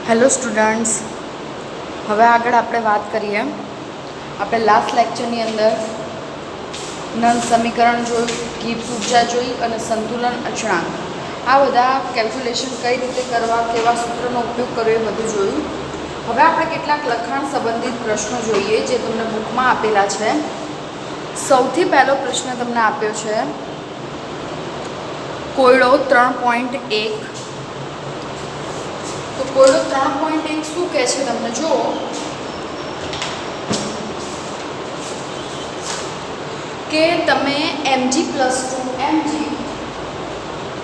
Hello students, હવે આગળ આપણે વાત કરીએ. આપણે લાસ્ટ લેક્ચરની અંદર નલ સમીકરણ જોયું, ગિબ્સ ઉર્જા જોઈ અને સંતુલન અચળાંક, આ બધા કેલ્ક્યુલેશન કઈ રીતે કરવા, કેવા સૂત્રનો ઉપયોગ કરવો એ બધું જોયું. હવે આપણે કેટલાક લખાણ સંબંધિત પ્રશ્નો જોઈએ જે તમને બુકમાં આપેલા છે. સૌથી પહેલો પ્રશ્ન તમને આપ્યો છે કોયડો 3.1. તો કોયડો 3.1 શું કહે છે તમને જુઓ. કે તમે mg + 2mg,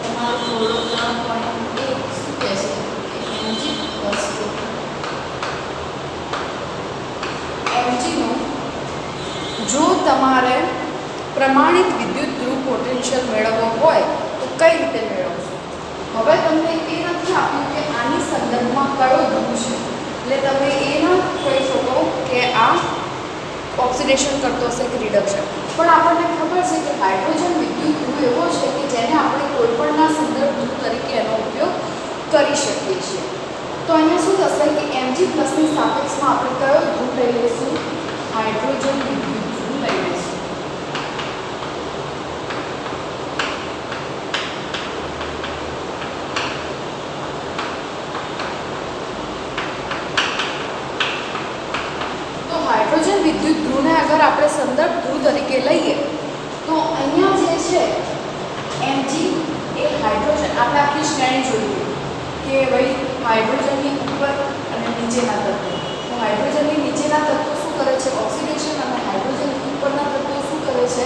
તમારો કોયડો 3.1 શું કહે છે કે mg + 2mg નું જો તમારે પ્રમાણિત વિદ્યુત ધ્રુવ પોટેન્શિયલ મેળવવો હોય તો કઈ રીતે મેળવશો. હવે તમને એ નથી આપ્યું કે આની સંદર્ભમાં કયો ધ્રુવ છે, એટલે તમે એ ન કહી શકો કે આ ઓક્સિડેશન કરતો હશે કે રિડક્શન. પણ આપણને ખબર છે કે હાઇડ્રોજન વિદ્યુત ધ્રુવ એવો છે કે જેને આપણે કોઈપણના સંદર્ભ ધ્રુવ તરીકે એનો ઉપયોગ કરી શકીએ છીએ. તો અહીંયા શું થશે કે mg પ્લસની સાપેક્ષમાં આપણે કયો ધ્રુવ લઈ લઈશું, હાઇડ્રોજન વિદ્યુત ધ્રુવ લઈ લઈશું. હાઇડ્રોજન વિદ્યુત ધ્રુવને અગર આપણે સંદર્ભ ધ્રુવ તરીકે લઈએ તો અહીંયા જે છે mg એ હાઇડ્રોજન, આપણે આપણી શ્રેણી જોઈએ કે ભાઈ હાઇડ્રોજનની ઉપર અને નીચેના તત્વો. તો હાઇડ્રોજનની નીચેના તત્વો શું કરે છે, ઓક્સિડેશન, અને હાઇડ્રોજનની ઉપરના તત્વો શું કરે છે,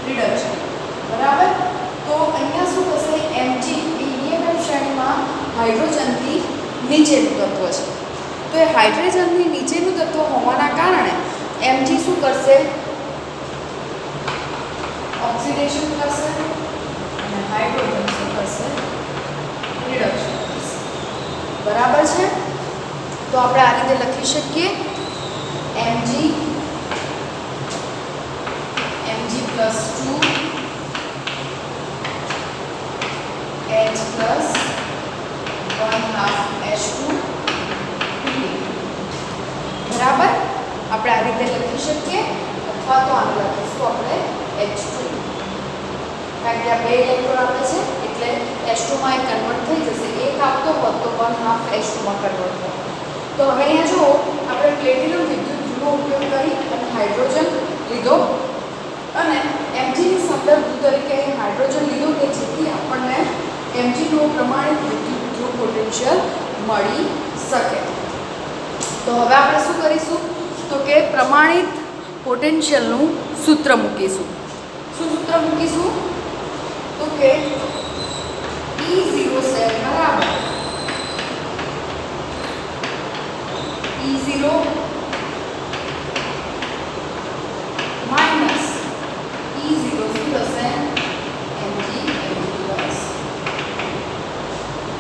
રિડક્શન. બરાબર. તો અહીંયા શું થશે, mg એ EMF શ્રેણીમાં હાઇડ્રોજનથી નીચેનું તત્વ છે. તો એ હાઇડ્રોજનની નીચેનું તત્વ હોવાના કારણે mg શું કરશે, ઓક્સિડેશન કરશે, અને હાઇડ્રોજન શું કરશે, રિડક્શન કરશે. બરાબર છે. તો આપણે આ રીતે લખી શકીએ mg + 2 H + 1/2 H2. બરાબર. આપણે આ રીતે લખી શકીએ, અથવા તો આને લખીશું આપણે H2, કારણ કે આ બે ઇલેક્ટ્રોન આપે છે એટલે H2 માં એ કન્વર્ટ થઈ જશે. એક આપતો હોત તો 1/2 H2 માં કન્વર્ટ થાય. તો હવે અહીંયા જો આપણે પ્લેટિનમ વિદ્યુત ધ્રુવનો ઉપયોગ કરી અને હાઇડ્રોજન લીધો અને mg ની સંદર્ભ ધ્રુવ તરીકે હાઇડ્રોજન લીધો કે જેથી આપણને mg નું પ્રમાણિત વિદ્યુત ધ્રુવ પોટેન્શિયલ મળી શકે. તો હવે આપણે શું કરીશું, તો કે પ્રમાણિત પોટેન્શિયલનું સૂત્ર મૂકીશું. શું સૂત્ર મૂકીશું, તો કે E0 સેલ બરાબર E0 માઇનસ E0 શું થશે, mg પ્લસ.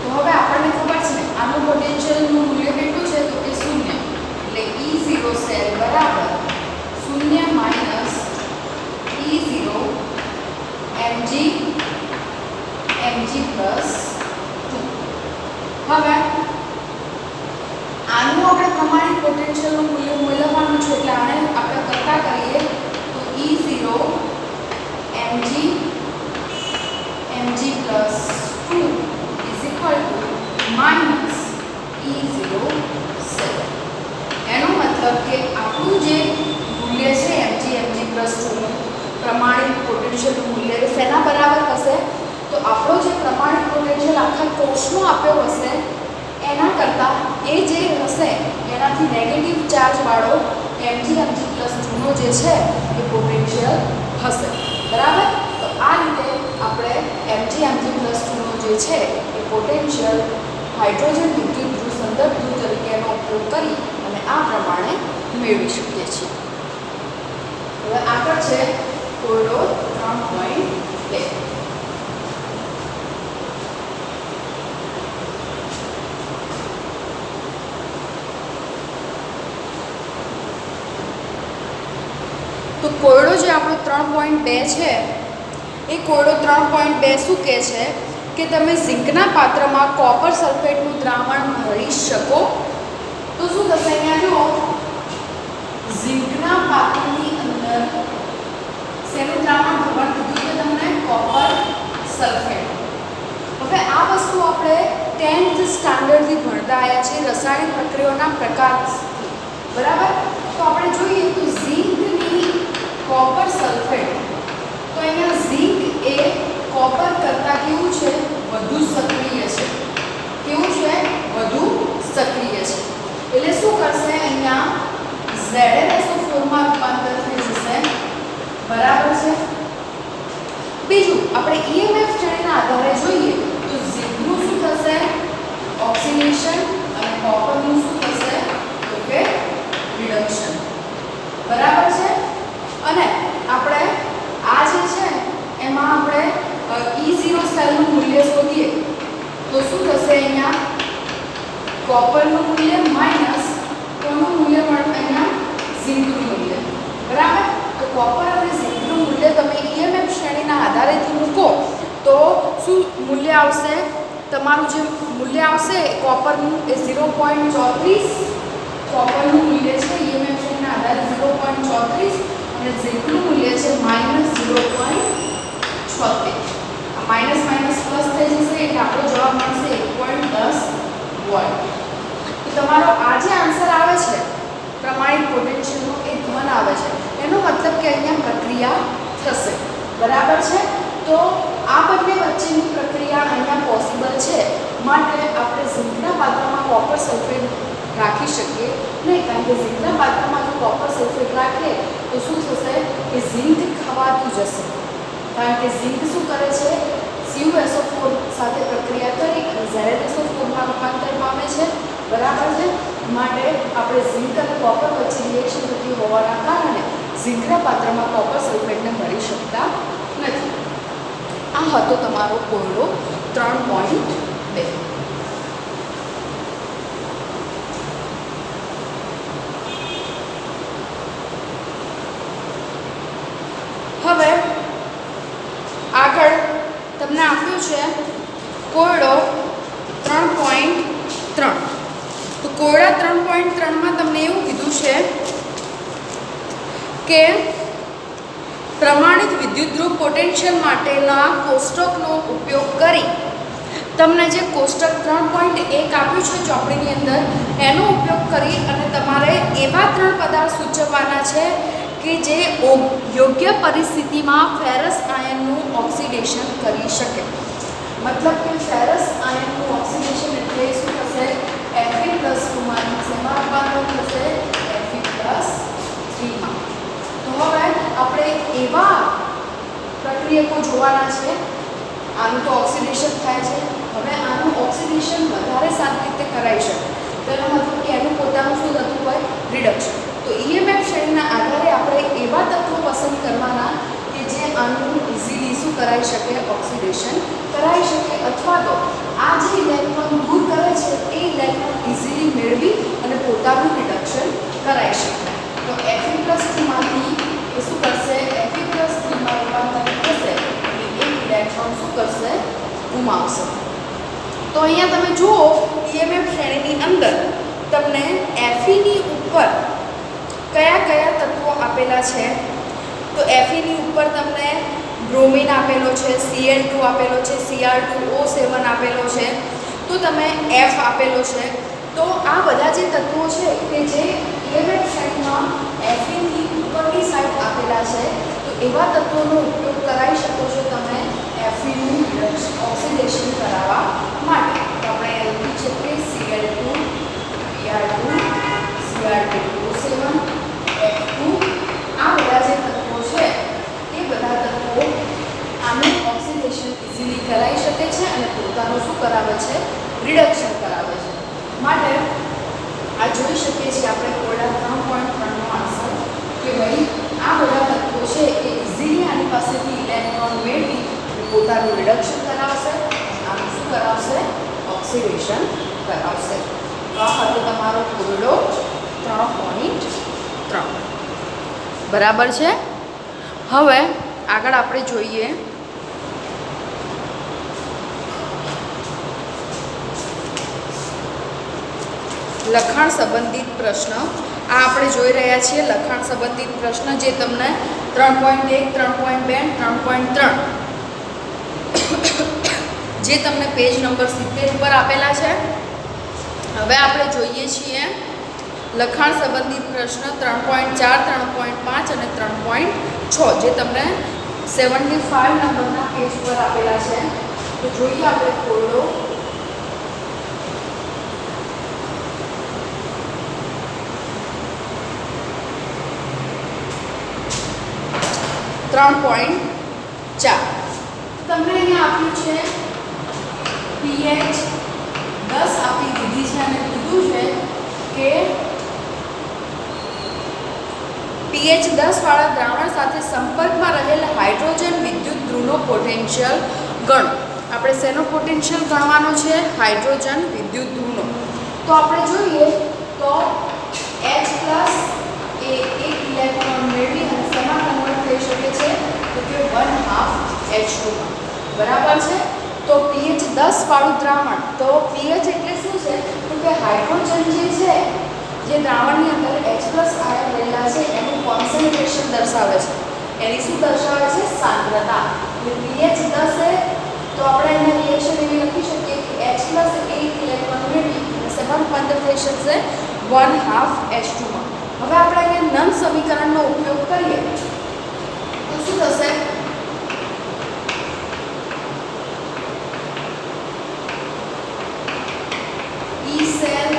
તો હવે આપણને ખબર છે આનું પોટેન્શિયલનું મૂલ્ય કેટલું છે, તો કે 0. એટલે E0 સેલ બરાબર 0 માઇનસ E0 mg પ્લસ 2. હવે આનું આપણે પ્રમાણિત પોટેન્શિયલનું મૂલ્ય મેળવવાનું છે એટલે આને આપણે કરતા કરીએ તો E0 mg plus 2 minus E0 cell. એનો મતલબ કે આપણું જે મૂલ્ય છે mg પ્લસ 2 નું પ્રમાણિત પોટેન્શિયલનું મૂલ્ય એ શેના બરાબર હશે, તો આપણો જે પ્રમાણિત પોટેન્શિયલ આખા કોષનો આપ્યો હશે એના કરતાં એ જે હશે એનાથી નેગેટિવ ચાર્જ વાળો mg પ્લસ 2 નો જે છે એ પોટેન્શિયલ હશે. બરાબર. તો આ રીતે આપણે mg પ્લસ 2 નો જે છે એ પોટેન્શિયલ હાઇડ્રોજન વિદ્યુત ધ્રુવ સંદર્ભ ધ્રુવ તરીકે એનો ઉપયોગ કરી અને આ પ્રમાણે મેળવી શકીએ છીએ. હવે આગળ છે કોયડો 3.2. તો કોયડો જે આપણો 3.2 છે એ કોયડો 3.2 શું કહે છે કે તમે ઝીંકના પાત્રમાં કોપર સલ્ફેટનું દ્રાવણ ભરી શકો તો શું થશે? અહીંયા જુઓ, ઝીંકના પાત્રની અંદર શેનું દ્રાવણ ભરવાનું કીધું છે તમને? Copper sulphate. હવે આ વસ્તુ આપણે 10th સ્ટાન્ડર્ડથી ભણતા આવ્યા છીએ રસાયણ પ્રક્રિયાઓના પ્રકારથી, બરાબર? તો આપણે જોઈએ તો ઝીંકની કોપર સલ્ફેટ, તો અહીંયા ઝીંક એ કોપર કરતાં કેવું છે? વધુ સક્રિય છે. કેવું છે? વધુ સક્રિય છે. એટલે શું કરશે? અહીંયા ZnSO4 માં રૂપાંતર થઈ જશે, બરાબર છે? બીજું આપણે EMF શ્રેણીના આધારે જોઈએ તો ઝીંકનું શું થશે? ઓક્સિડેશન, અને કોપરનું શું થશે? તો કે રિડક્શન, બરાબર છે? અને આપણે આ જે છે એમાં આપણે E0 સેલનું મૂલ્ય શોધીએ તો શું થશે? અહીંયા કોપરનું મૂલ્ય માઈનસ કોનું મૂલ્ય મળે? અહીંયા ઝીંકનું મૂલ્ય, બરાબર? તો કોપર અને ઝીંકનું મૂલ્ય તમે EMF શ્રેણીના આધારેથી મૂકો તો શું મૂલ્ય આવશે? તમારું જે મૂલ્ય આવશે કોપરનું એ 0.34 કોપરનું મૂલ્ય છે EMF શ્રેણીના આધારે 0.34 અને ઝીંકનું મૂલ્ય છે -0.76. આ માઈનસ માઈનસ પ્લસ થઈ જશે એટલે આપણો જવાબ મળશે 1.10 વોલ્ટ. તો તમારો આ જે આન્સર આવે છે પ્રમાણિત પોટેન્શિયલનો એ ધન આવે છે, એનો મતલબ કે અહીંયા પ્રક્રિયા થશે, બરાબર છે? તો આ બંને વચ્ચેની પ્રક્રિયા અહીંયા પોસિબલ છે, માટે આપણે ઝીંકના પાત્રમાં કોપર સલ્ફેટ રાખી શકીએ નહીં, કારણ કે ઝીંકના પાત્રમાં જો કોપર સલ્ફેટ રાખીએ તો શું થશે કે ઝીંક ખવાતું જશે, કારણ કે ઝીંક શું કરે છે? CuSO4 સાથે પ્રક્રિયા કરી અને ZnSO4 માં રૂપાંતર પામે છે, બરાબર છે? માટે આપણે ઝીંક અને કોપર વચ્ચે રિએક્શન થતી હોવાના કારણે ઝીંકના પાત્રમાં કોપર સલ્ફેટને ભરી શકતા નથી. આ હતો તમારો કોયડો 3.2. હવે આગળ તમને આપ્યું છે કોયડો 3.3. તો કોયડા 3.3 માં તમને એવું કીધું છે કે પ્રમાણિત વિદ્યુતધ્રુવ પોટેન્શિયલ માટેના કોષ્ટકનો ઉપયોગ કરી તમને જે કોષ્ટક 3.1 આપ્યું છે ચોપડીની અંદર એનો ઉપયોગ કરી અને તમારે એવા 3 પદાર્થ સૂચવવાના છે કે જે યોગ્ય પરિસ્થિતિમાં ફેરસ આયનનું ઓક્સિડેશન કરી શકે. મતલબ કે ફેરસ આયનનું ઓક્સિડેશન એટલે શું થશે? Fe+2 માં શેમાં રૂપાંતર થશે? Fe+3 માં. તો હવે આપણે એવા પ્રક્રિયકો જોવાના છે. આનું તો ઓક્સિડેશન થાય છે, હવે આનું ઓક્સિડેશન વધારે સારી રીતે કરાઈ શકે, તેનો મતલબ કે એનું પોતાનું શું થતું હોય? રિડક્શન. તો EMF શ્રેણીના આધારે આપણે એવા તત્વો પસંદ કરવાના કે જે આનું ઇઝીલી શું કરાઈ શકે? ઓક્સિડેશન કરાઈ શકે, અથવા તો આ જે ઇલેક્ટ્રોન દૂર કરે છે એ ઇલેક્ટ્રોન ઇઝીલી મેળવી અને પોતાનું રિડક્શન કરાઈ શકે. તો Fe+3 માંથી એ શું કરશે? Fe+3 માં રૂપાંતરિત થશે અને એક ઇલેક્ટ્રોન શું કરશે? ગુમાવશે. તો અહીંયા તમે જુઓ EMF શ્રેણીની અંદર તમને Fe ની ઉપર કયા કયા તત્વો આપેલા છે? તો Fe ની ઉપર તમને બ્રોમિન આપેલો છે, Cl2 આપેલો છે, Cr2O7 આપેલો છે, તો તમે F આપેલો છે. તો આ બધા જે તત્વો છે કે જે EMF શ્રેણીમાં Fe ની ઉપરની સાઈડ આપેલા છે, તો એવા તત્વોનો ઉપયોગ કરાવી શકો છો તમે Fe નું ઓક્સિડેશન કરાવવા માટે. તો આપણે લખી શકીએ Cl2, Br2, Cr2O7, F2. આ બધા જે તત્વો છે એ બધા તત્વો આનું ઓક્સિડેશન ઇઝીલી કરાવી શકે છે અને પોતાનું શું કરાવે છે? રિડક્શન કરાવે છે. માટે આ જોઈ શકીએ છીએ આપણે કોયડા 3.3 નો આન્સર કે ભાઈ આ બધા તત્વો છે એ ઇઝીલી આની પાસેથી ઇલેક્ટ્રોન મેળવી પોતાનું રિડક્શન કરાવશે, આનું શું કરાવશે? ઓક્સિડેશન કરાવશે. તો આ હતો તમારો કોયડો 3.3. બરાબર છે? હવે આગળ આપણે જોઈએ લખાણ સંબંધિત પ્રશ્ન આ આપણે જોઈ રહ્યા છીએ લખાણ સંબંધિત પ્રશ્ન જે તમને 3.1 3.2 3.3 જે તમને પેજ નંબર 70 ઉપર આપેલા છે. હવે આપણે જોઈએ છીએ લખાણ સંબંધિત પ્રશ્ન 3.4 3.5 અને 3.6 જે તમને 75 નંબરના પેજ પર આપેલા છે. તો જોઈએ આપણે ખોરડો 3.4 તમને અહીંયા આપ્યું છે pH 10 આપી દીધી છે અને કીધું છે કે pH 10 વાળા દ્રાવણ સાથે સંપર્કમાં રહેલ હાઇડ્રોજન વિદ્યુત ધ્રુવનો પોટેન્શિયલ ગણો. આપણે શેનો પોટેન્શિયલ ગણવાનો છે? હાઇડ્રોજન વિદ્યુત ધ્રુવનો. તો આપણે જોઈએ તો H+ એ એક ઇલેક્ટ્રોન મેળવી અને શેમાં કન્વર્ટ થઈ શકે છે? તો કે 1/2 H2 માં. બરાબર છે. તો pH 10 વાળું દ્રાવણ, તો pH એટલે શું છે? તો કે હાઇડ્રોજન જે છે જે દ્રાવણની અંદર H+ આયન રહેલા છે એનું કોન્સન્ટ્રેશન દર્શાવે છે. એની શું દર્શાવે છે? સાંદ્રતા. એટલે pH 10 છે તો આપણે એને રિએક્શન એવી લખી શકીએ કે H+ એક ઇલેક્ટ્રોન મેળવી અને શેમાં રૂપાંતર થઈ શકશે? 1/2 H2 માં. હવે આપણે અહીંયા નંદ સમીકરણનો ઉપયોગ કરીએ તો શું થશે? E સેલ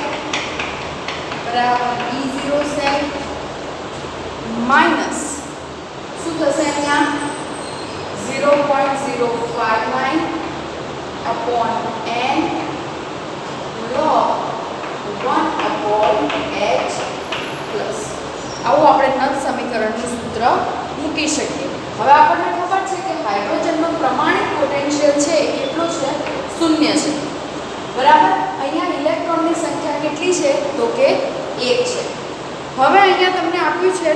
બરાબર E0 સેલ માઈનસ શું થશે અહીંયા? 0.059 upon n log 1 upon H plus. આવું આપણે નંદ સમીકરણનું સૂત્ર મૂકી શકીએ. હવે આપણને ખબર છે કે હાઇડ્રોજનનો પ્રમાણિત પોટેન્શિયલ છે એ કેટલો છે? 0 છે. બરાબર. અહીંયા ઇલેક્ટ્રોનની સંખ્યા કેટલી છે? તો કે 1 છે. હવે અહીંયા તમને આપ્યું છે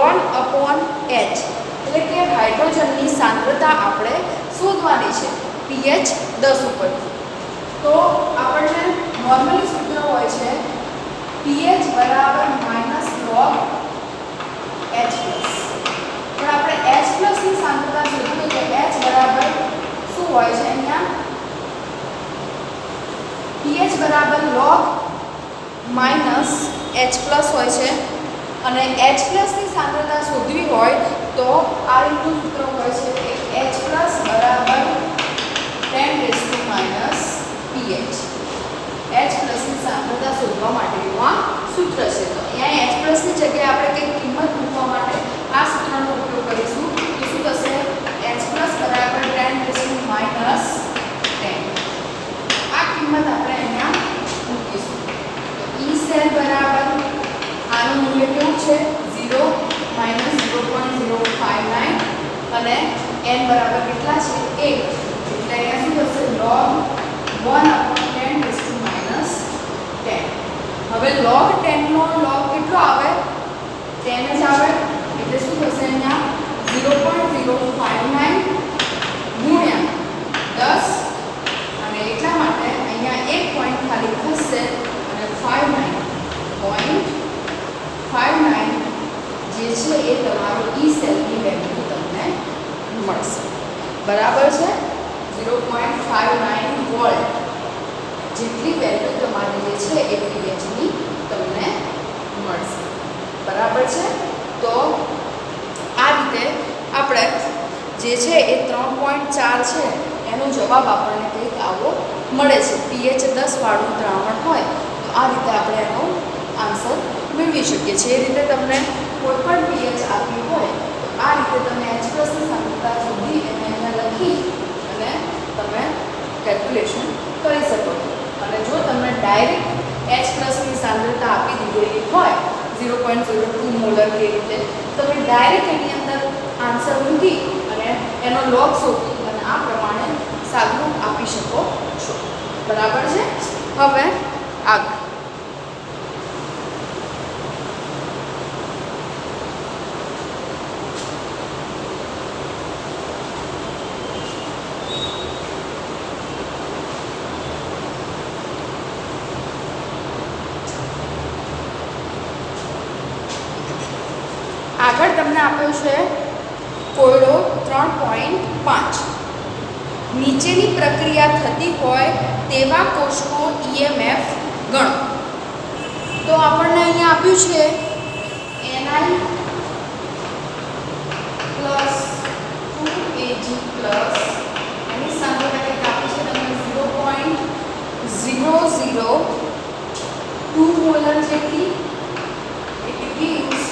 1/H એટલે કે હાઇડ્રોજનની સાંદ્રતા આપણે શોધવાની છે pH 10 ઉપરથી. તો આપણને નોર્મલી સૂત્ર હોય છે pH બરાબર -log H+. પણ આપણે H+ ની સાંદ્રતા શોધવી તો H બરાબર શું હોય છે? અહીંયા pH બરાબર log -H+ હોય છે અને H+ ની સાંદ્રતા શોધવી હોય તો આ રીતનું સૂત્ર હોય છે કે H+ બરાબર 10⁻⁻ pH. H+ ની સાંદ્રતા શોધવા માટેનું આ સૂત્ર છે. તો અહીંયા H+ ની જગ્યાએ આપણે કંઈક કિંમત મૂકવા માટે આ સૂત્રનો ઉપયોગ કરીશું. તો શું થશે? H+ બરાબર 10⁻10. આ કિંમત આપણે અહીંયા મૂકીશું. તો E સેલ બરાબર આનું મૂલ્ય કેવું છે? 0 -0.059 અને n બરાબર કેટલા છે? 1. એટલે અહીંયા શું થશે? log 1/10⁻10. હવે log 10 નો log કેટલો આવે? 10 જ આવે. એટલે શું થશે? અહીંયા 0.059 ગુણ્યા 10 અને એટલા માટે અહીંયા એક પોઈન્ટ ખાલી ખસશે અને 59.59 જે છે એ તમારો E સેલની વેલ્યુ તમને મળશે. બરાબર છે. 0.59 વોલ્ટ જેટલી વેલ્યુ તમારી જે છે એ pH ની તમને મળશે. બરાબર છે. તો આ રીતે આપણે જે છે એ 3.4 છે એનો જવાબ આપણને કંઈક આવો મળે છે. pH 10 વાળું દ્રાવણ હોય તો આ રીતે આપણે એનો આન્સર મેળવી શકીએ છીએ. એ રીતે તમને કોઈ પણ pH આપી હોય તો આ રીતે તમે H+ ની સાંદ્રતા શોધી એને અહીંયા લખી અને તમે કેલ્ક્યુલેશન કરી શકો. અને જો તમને ડાયરેક્ટ H+ ની સાંદ્રતા આપી દીધેલી હોય 0.02 મોલર કે રીતે તમે ડાયરેક્ટ એની અંદર આન્સર મૂકી અને એનો લોગ શોધી અને આ પ્રમાણે સાદું આપી શકો છો. બરાબર છે. હવે આગળ આગળ તમને આપ્યો છે કોયડો 3.5. નીચેની પ્રક્રિયા થતી હોય તેવા કોષનો EMF ગણો. તો આપણને અહીંયા આપ્યું છે Ni પ્લસ 2Ag પ્લસ એની સાંદ્રતા કંઈક આપી છે તમને 0.002 મોલર જેટલી. ઇટ ગીવ્સ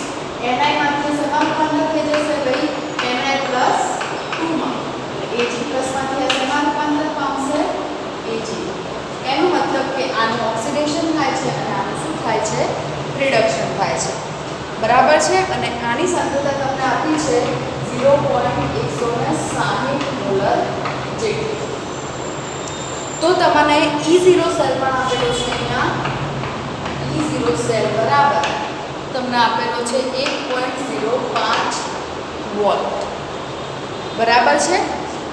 Ni માંથી સમાન રૂપાંતર થઈ જશે ભાઈ Ni પ્લસ 2 માં. Ag પ્લસ માંથી સમાન રૂપાંતર પામશે Ag. એનો મતલબ કે આનું ઓક્સિડેશન થાય છે અને આનું શું થાય છે? રિડક્શન થાય છે. બરાબર છે. અને આની સાંદ્રતા તમને આપી છે 0.160 મોલર જેટલી. તો તમને E0 સેલ પણ આપેલો છે અહીંયા. E0 સેલ બરાબર તમને આપેલો છે 1.05 વોલ્ટ. બરાબર છે.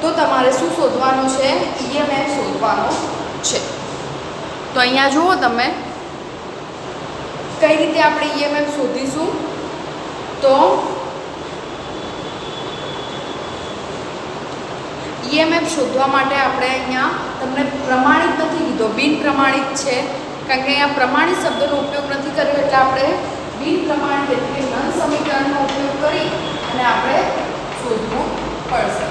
તો તમારે શું શોધવાનું છે? EMF શોધવાનો છે. તો અહીંયા જુઓ તમે કઈ રીતે આપણે EMF શોધીશું. તો EMF શોધવા માટે આપણે અહીંયા તમને પ્રમાણિત નથી કીધો, બિન પ્રમાણિત છે. કારણ કે અહીંયા પ્રમાણિત શબ્દનો ઉપયોગ નથી કર્યો એટલે આપણે બિન પ્રમાણિત એટલે નન સમીકરણનો ઉપયોગ કરી અને આપણે શોધવું પડશે.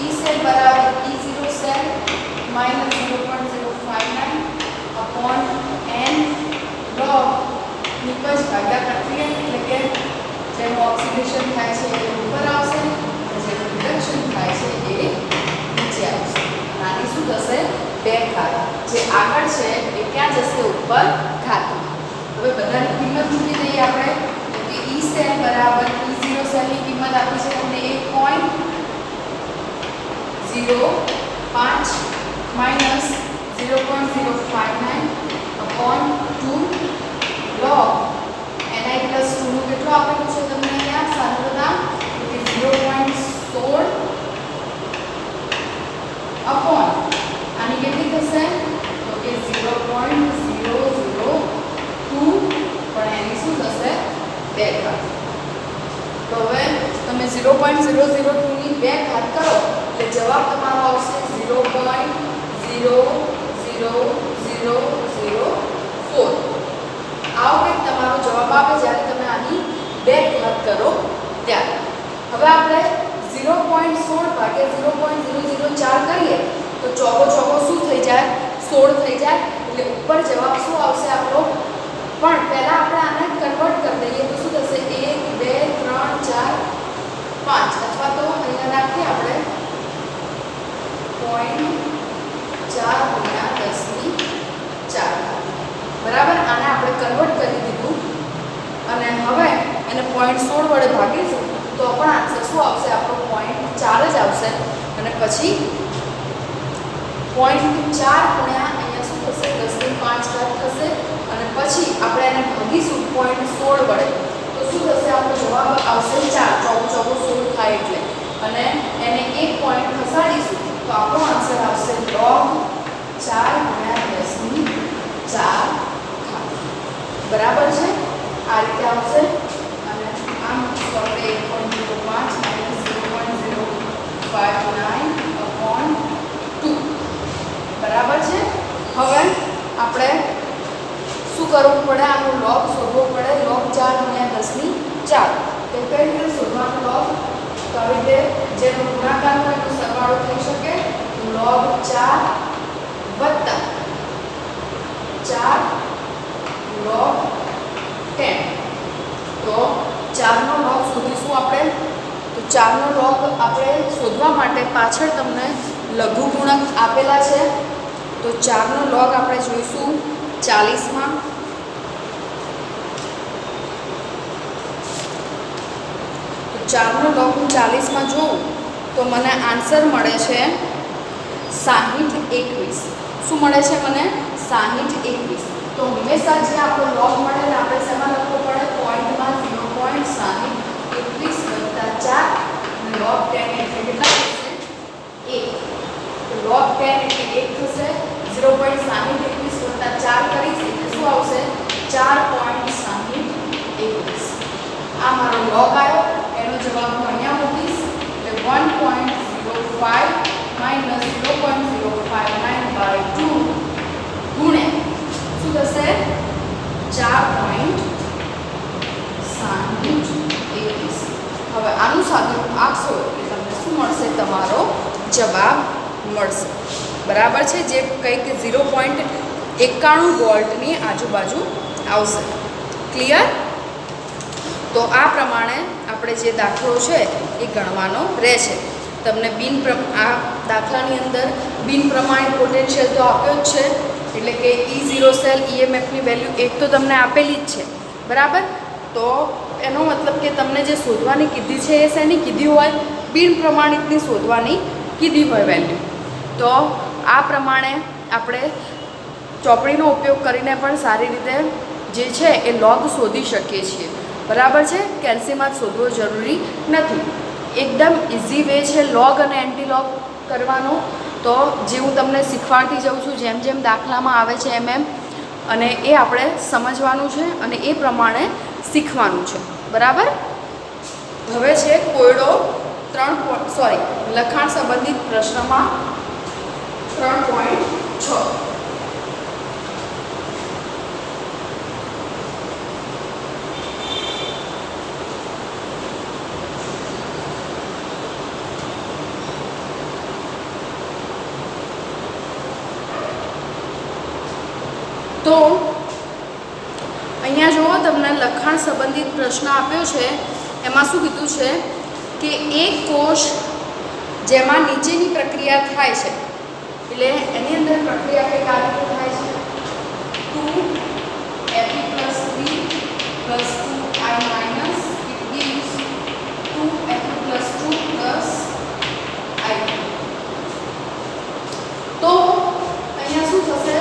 E સેલ બરાબર E0 cell minus 0.059 upon n log નિપજ ભાગ્યા પ્રક્રિયા એટલે કે જેનું ઓક્સિડેશન થાય છે એ ઉપર આવશે અને જેનું રિડક્શન થાય છે એ નીચે આવશે. આની શું થશે? 2 ઘાત. જે આગળ છે એ ક્યાં જશે? ઉપર ઘાતમાં. હવે બધાની કિંમત મૂકી દઈએ આપણે. કે E સેલ બરાબર E0 સેલની કિંમત આપી છે તમને 1.05 minus 0.059 upon 2 log Ni plus 2 નું કેટલું આપેલું છે તમને અહીંયા સાંદ્રતા? કે 0.16 અપોન આની કેટલી થશે? તો કે 0.002 પણ એની શું થશે? 2 ઘાત. તો હવે તમે 0.002 ની 2 ઘાત કરો એટલે જવાબ તમારો આવશે 0.00004. આવો કંઈક તમારો જવાબ આવે જ્યારે તમે આની 2 ઘાત કરો ત્યારે. હવે આપણે 0.16 ભાગ્યા 0.004 કરીએ તો ચોકો ચોકો શું થઈ જાય? 16 થઈ જાય. એટલે ઉપર જવાબ શું આવશે આપણો? પણ પહેલા આપણે આને કન્વર્ટ કરી દઈએ તો શું થશે? 1 2 3 4 5 અથવા તો અહીંયા રાખીએ આપણે 0.4 × 10⁴ બરાબર. આને આપણે કન્વર્ટ કરી દીધું અને હવે એને 0.16 વડે ભાગીશું તો પણ આન્સર શું આવશે? આપણો 0.4 જ આવશે. અને પછી 0.4 ગુણ્યા અહીંયા શું થશે? 10⁵ થશે. અને પછી આપણે એને ભાગીશું 0.16 વડે તો શું થશે? આપણો જવાબ આવશે 4. ચોક ચોકો 16 થાય એટલે. અને એને 1 પોઈન્ટ ખસાડીશું તો આપણો આન્સર આવશે log 4 ગુણ્યા 10⁴. બરાબર છે. આ રીતે આવશે. અને આમ આપણે 1.05 માઇનસ 0.059 અપોન 2. બરાબર છે. હવે આપણે શું કરવું પડે? આનો log શોધવો પડે. log 4 ગુણ્યા 10⁴. તો કઈ રીતે શોધવાનો log? તો આવી રીતે જેનો ગુણાકાર હોય તો સરવાળો થઈ શકે. log 4 વત્તા 4 log 10. તો 4 નો log શોધીશું આપણે. તો 4 નો log આપણે શોધવા માટે પાછળ તમને લઘુગુણક આપેલા છે. તો 4 નો log આપણે જોઈશું 40 માં. તો 4 નો log હું 40 માં જોઉં તો મને આન્સર મળે છે 6021. શું મળે છે મને? 6021. તો હંમેશા જે આપણો log મળે ને આપણે શેમાં લખવો પડે? પોઈન્ટમાં 0.6021 વત્તા 4 અને log 10 એટલે કેટલા થશે? 1. તો log 10 એટલે 1 થશે. 0.6021 વત્તા 4 કરીશ એટલે શું આવશે? 4.6021. આ મારો log આવ્યો. જવાબ મળશે. બરાબર છે, જે કંઈક 0.91 વોલ્ટની આજુબાજુ આવશે. ક્લિયર? તો આ પ્રમાણે આપણે જે દાખલો છે એ ગણવાનો રહેશે. તમને આ દાખલાની અંદર બિનપ્રમાણિત પોટેન્શિયલ તો આપ્યો જ છે, એટલે કે E0 સેલ EMFની વેલ્યુ 1 તો તમને આપેલી જ છે. બરાબર? તો એનો મતલબ કે તમને જે શોધવાની કીધી છે એ શેની કીધી હોય? બિનપ્રમાણિતની શોધવાની કીધી હોય વેલ્યુ. તો આ પ્રમાણે આપણે ચોપડીનો ઉપયોગ કરીને પણ સારી રીતે જે છે એ લોગ શોધી શકીએ છીએ. બરાબર છે? કેલ્સીમાં શોધવો જરૂરી નથી. એકદમ ઇઝી વે છે લોગ અને એન્ટી લોગ કરવાનો. તો જે હું તમને શીખવાડતી જાઉં છું, જેમ જેમ દાખલામાં આવે છે એમ અને એ આપણે સમજવાનું છે અને એ પ્રમાણે શીખવાનું છે. બરાબર? હવે છે કોયડો લખાણ સંબંધિત પ્રશ્નમાં 3.6. તો અહીંયા જુઓ, તમને લખાણ સંબંધિત પ્રશ્ન આપ્યો છે. એમાં શું કીધું છે કે એક કોષ જેમાં નીચેની પ્રક્રિયા થાય છે, એટલે એની અંદર પ્રક્રિયા કંઈક આ રીતે થાય છે: 2Fe+3 + 2I- it gives 2Fe+2 + I. તો અહીંયા શું થશે?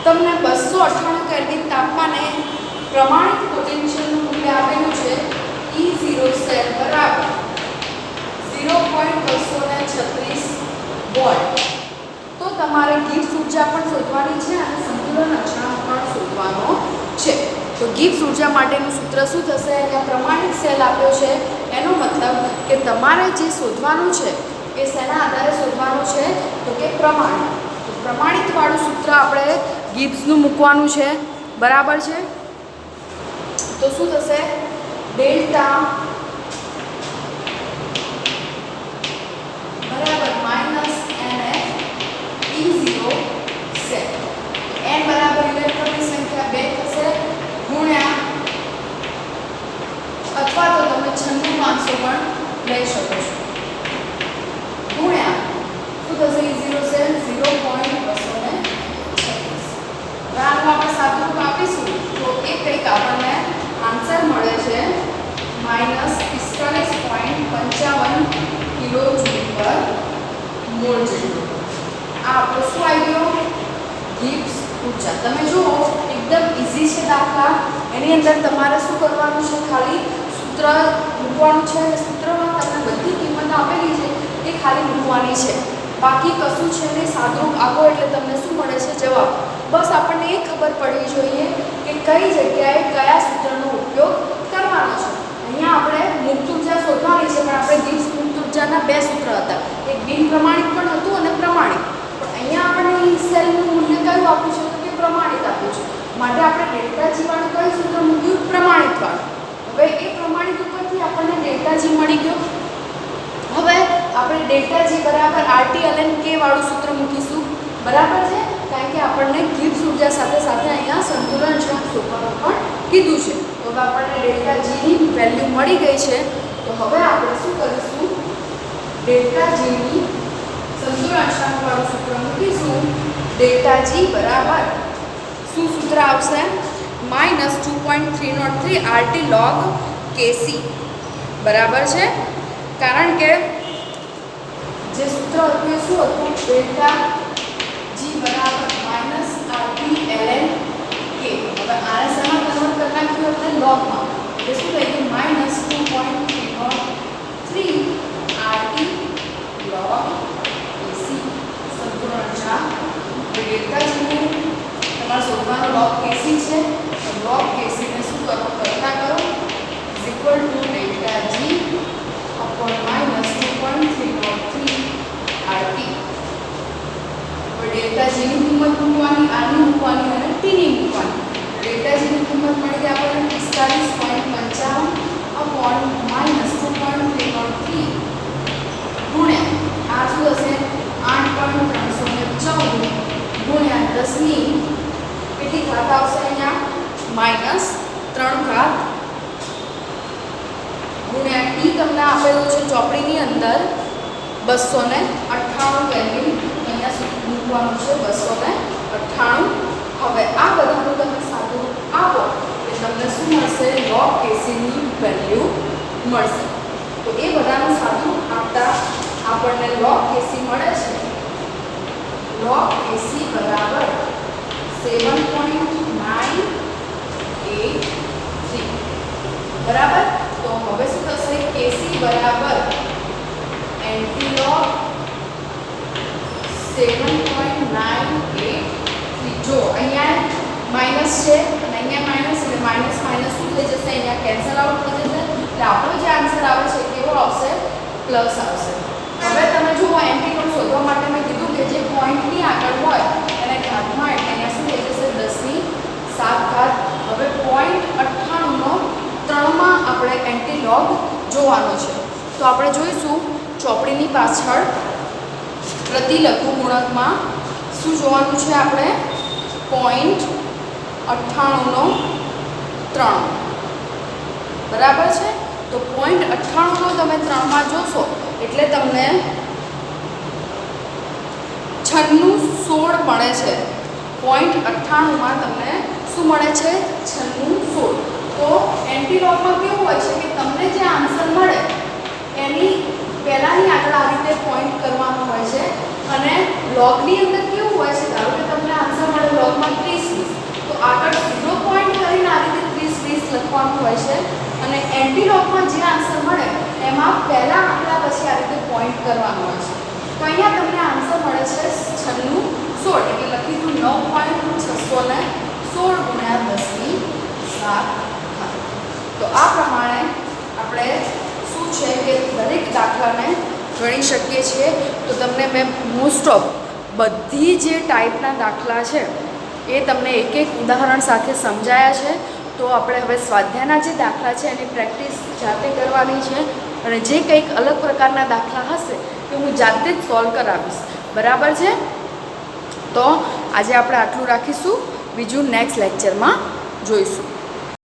તમને 298 કેલ્વિન તાપમાને પ્રમાણિત પોટેન્શિયલનું મૂલ્ય આપેલું છે E0 સેલ બરાબર 0.236 વોલ્ટ. તો તમારે ગિબ્સ ઉર્જા પણ શોધવાની છે અને સંતુલન અચળાંક પણ શોધવાનો છે. તો ગિબ્સ ઉર્જા માટેનું સૂત્ર શું થશે? અહીંયા પ્રમાણિત સેલ આપ્યો છે, એનો મતલબ કે તમારે જે શોધવાનું છે એ શેના આધારે શોધવાનું છે? તો કે પ્રમાણિત. તો પ્રમાણિત વાળું સૂત્ર આપણે ગિબ્સનું મૂકવાનું છે. બરાબર છે? તો શું થશે? ડેલ્ટા બરાબર -NF E0 સેલ. n બરાબર ઇલેક્ટ્રોનની સંખ્યા 2 થશે ગુણ્યા, અથવા તો તમે 96 પણ લઈ શકો છો, ગુણ્યા શું થશે? E0 cell 0.236. આનું આપણે સાદુરૂપ આપીશું તો એ કંઈક આપણને આન્સર મળે છે -45.55 કિલોજૂલ/મોલ જેટલું. આ આપણો શું આવી ગયો? ગિબ્સ ઉર્જા. તમે જુઓ, એકદમ ઇઝી છે દાખલા. એની અંદર તમારે શું કરવાનું છે? ખાલી સૂત્ર મૂકવાનું છે અને સૂત્રમાં તમને બધી કિંમત આપેલી છે એ ખાલી મૂકવાની છે. બાકી કશું છે નહીં. સાદુરૂપ આપો એટલે તમને શું મળે છે? જવાબ. બસ આપણને એ ખબર પડવી જોઈએ કે કઈ જગ્યાએ કયા સૂત્રનો ઉપયોગ કરવાનો છે. અહીંયા આપણે મુક્ત ઉર્જા શોધવાની છે, પણ આપણે ગિબ્સ મુક્ત ઉર્જાના 2 સૂત્ર હતા. એક બિનપ્રમાણિત પણ હતું અને પ્રમાણિત. પણ અહીંયા આપણને E સેલનું મૂલ્ય કયું આપ્યું છે? તો કે પ્રમાણિત આપ્યું છે. માટે આપણે ડેલ્ટા G વાળું કયું સૂત્ર મૂક્યું? પ્રમાણિત વાળું. હવે એ પ્રમાણિત ઉપરથી આપણને ડેલ્ટા G મળી ગયો. હવે આપણે ડેલ્ટા G બરાબર RT ln K વાળું સૂત્ર મૂકીશું. બરાબર છે? કારણ કે આપણને ગિબ્સ ઉર્જા સાથે સાથે અહીંયા સંતુલન અચળાંક શોધવાનું પણ કીધું છે. તો હવે આપણને ડેલ્ટા G ની વેલ્યુ મળી ગઈ છે. તો હવે આપણે શું કરીશું? ડેલ્ટા G ની સંતુલન અચળાંક વાળું સૂત્ર મૂકીશું. ડેલ્ટા G બરાબર શું સૂત્ર આવશે? -2.303 RT log Kc. બરાબર છે? કારણ કે જે સૂત્ર હતું એ શું હતું? ડેલ્ટા G બરાબર -RT ln K. હવે આને શેમાં કન્વર્ટ કરી નાખ્યું આપણે? લોગમાં. એટલે શું થઈ ગયું? -2.303 RT log Kc સંતુલન અચળાંક. ડેલ્ટા G નું તમારે શોધવાનો log Kc છે. તો log Kc ને શું કરો? કરતા કરો =delta G upon -2.303 RT. હવે ડેલ્ટા G ની કિંમત મૂકવાની, R ની મૂકવાની અને T ની મૂકવાની. ડેલ્ટા G ની કિંમત મળી ગઈ આપણને 45.55 upon માઇનસ 3 ઘાત ગુણ્યા ટી તમને આપેલું છે ચોપડીની અંદર 298 વેલ્યુ અહીંયા સુધી મૂકવાનું છે 298. હવે આ બધાનું તમે સાદું આપો એટલે તમને શું મળશે log KC ની વેલ્યુ મળશે. તો એ બધાનું સાદું આપતા આપણને log KC મળે છે. log KC બરાબર 7.983 બરાબર. તો હવે શું થશે KC બરાબર એન્ટીલોગ 7.983. જો અહીંયા માઈનસ છે અને અહીંયા માઈનસ એટલે માઈનસ માઈનસ શું થઈ જશે અહીંયા કેન્સલ આઉટ થઈ જશે એટલે આપણો જે આન્સર આવે છે કેવો આવશે પ્લસ આવશે. હવે તમે જુઓ એન્ટીલોગ શોધવા માટે મેં કીધું કે જે પોઈન્ટની આગળ હોય એને ઘાતમાં એટલે અહીંયા શું થઈ જશે 10⁷ ઘાત. હવે 0.98 નો 3 માં આપણે એન્ટીલોગ જોવાનો છે. તો આપણે જોઈશું ચોપડીની પાછળ પ્રતિલઘુ ગુણકમાં શું જોવાનું છે આપણે 0.98 નો 3 બરાબર છે. તો 0.98 નો તમે 3 માં જોશો એટલે તમને 9616 મળે છે. 0.98 માં તમને શું મળે છે 9616. તો એન્ટીલોગમાં કેવું હોય છે કે તમને જે આન્સર મળે એની પહેલાની આગળ આ રીતે પોઈન્ટ કરવાનો હોય છે અને લોગની અંદર કેવું હોય છે ધારો કે તમને આન્સર મળે લોગમાં 30 તો આગળ 0 પોઈન્ટ કરીને આ રીતે 30 લખવાનું હોય છે અને એન્ટીલોગમાં જે આન્સર મળે એમાં પહેલા આંકડા પછી આ રીતે પોઈન્ટ કરવાનું હોય છે. તો અહીંયા તમને આન્સર મળે છે 9616 એટલે લખીશું 9.616 ગુણ્યા 10⁷. તો આ પ્રમાણે આપણે શું છે કે દરેક દાખલાને ગણી શકીએ છીએ. તો તમને મેં મોસ્ટ ઓફ બધી જે ટાઈપના દાખલા છે એ તમને એક એક ઉદાહરણ સાથે સમજાયા છે. તો આપણે હવે સ્વાધ્યાયના જે દાખલા છે એની પ્રેક્ટિસ જાતે કરવાની છે અને જે કંઈક અલગ પ્રકારના દાખલા હશે એ હું જાતે જ સોલ્વ કરાવીશ. બરાબર છે. તો આજે આપણે આટલું રાખીશું. બીજું નેક્સ્ટ લેક્ચરમાં જોઈશું.